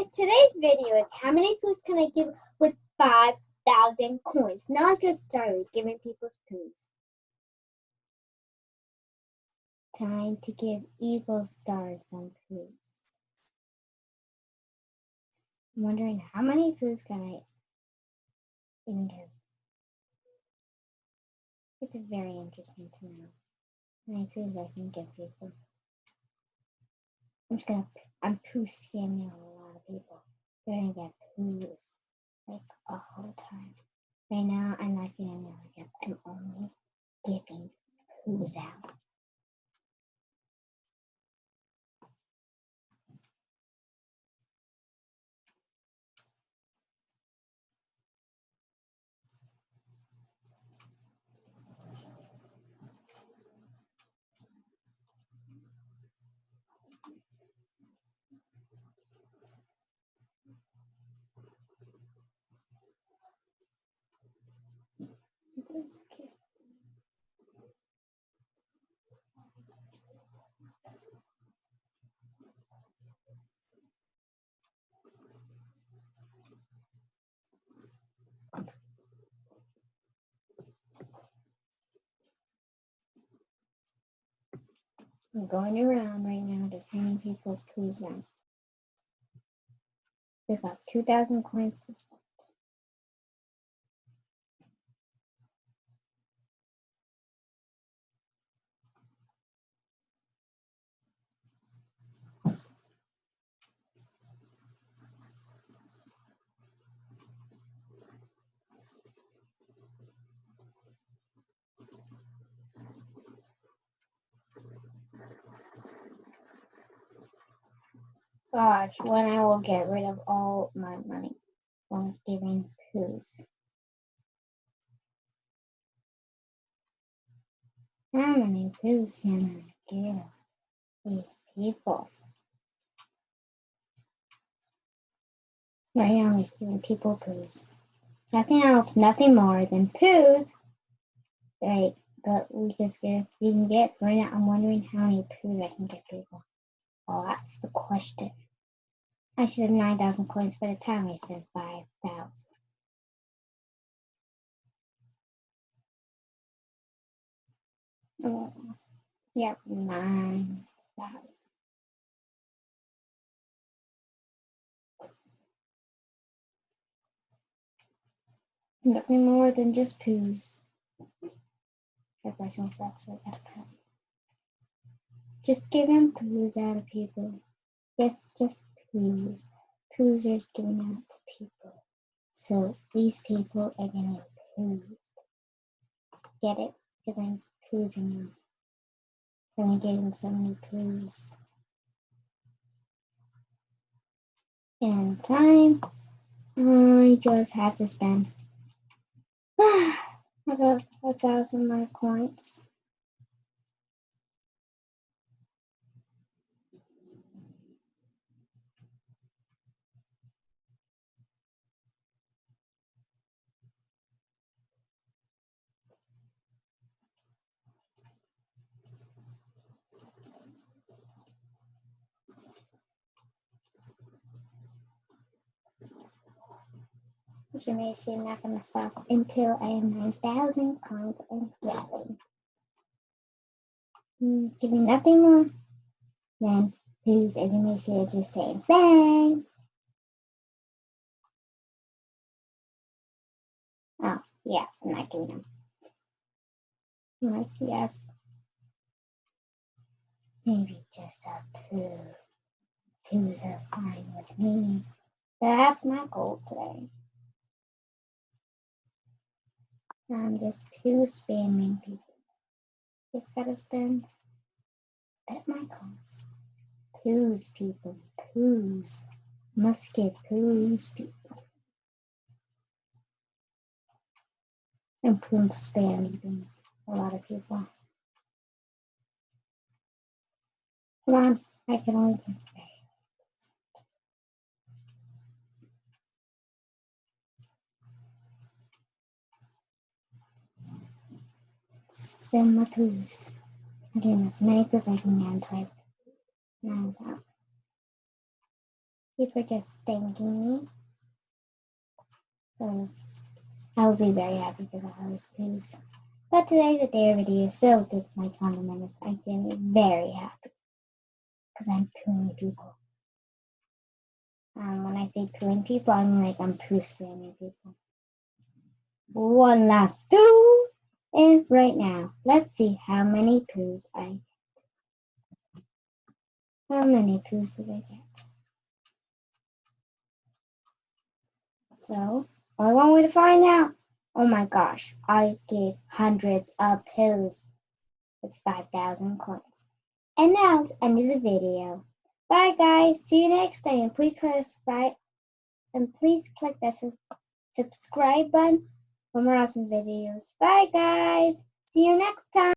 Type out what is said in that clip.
guys, today's video is how many poos can I give with 5,000 coins. Now let's get started with giving people's poos. Time to give Eagle Stars some poos. I'm wondering how many poos can I even give. It's very interesting to know how many poos I can give people. I'm poo scamming a lot of people. They're gonna get poos like a whole time. Right now, I'm not giving them like I'm only giving poos out. I'm going around right now just handing people poos out. There's about 2,000 coins to spend. Gosh, when I will get rid of all my money while giving poos. How many poos can I give these people? Right now I'm just giving people poos. Nothing else, nothing more than poos. Right, but we can get right now. I'm wondering how many poos I can get people. Oh, that's the question. I should have 9,000 coins by the time I spent 5,000. Oh, yep, 9,000. Nothing more than just poos. That's what I got. Just giving poos out to people. Yes, just poos. Poos are just giving out to people. So these people are gonna get poos. Get it? Because I'm poosing them. I'm gonna give them so many poos. And time, I just have to spend about 1,000 more coins. As you may see, I'm not going to stop until I have 9,000 coins and grabbing. Giving nothing more than poos, as you may see, are just saying thanks. Oh, yes, I'm not giving them. I'm like, yes. Maybe just a poo. Poos are fine with me. That's my goal today. I'm just poo spamming people. Just gotta spend at my coins. Poos, people, poos. Must get poos, people. And poo spam even a lot of people. Come on, I can only get three. Send my poos. I'm getting as many poos as I can get until I have 9,000. you for just thanking me. Because I would be very happy for all those poos. But today's a day of video, so with my channel members, I'm feeling very happy. Because I'm pooing people. When I say pooing people, I mean like I'm poo spamming people. One last poo! And right now, let's see how many poos I get. How many poos did I get? So, only one way to find out. Oh my gosh, I gave hundreds of poos with 5,000 coins. And now it's the end of the video. Bye guys, see you next time. And please subscribe and please click that subscribe button for more awesome videos. Bye guys, see you next time.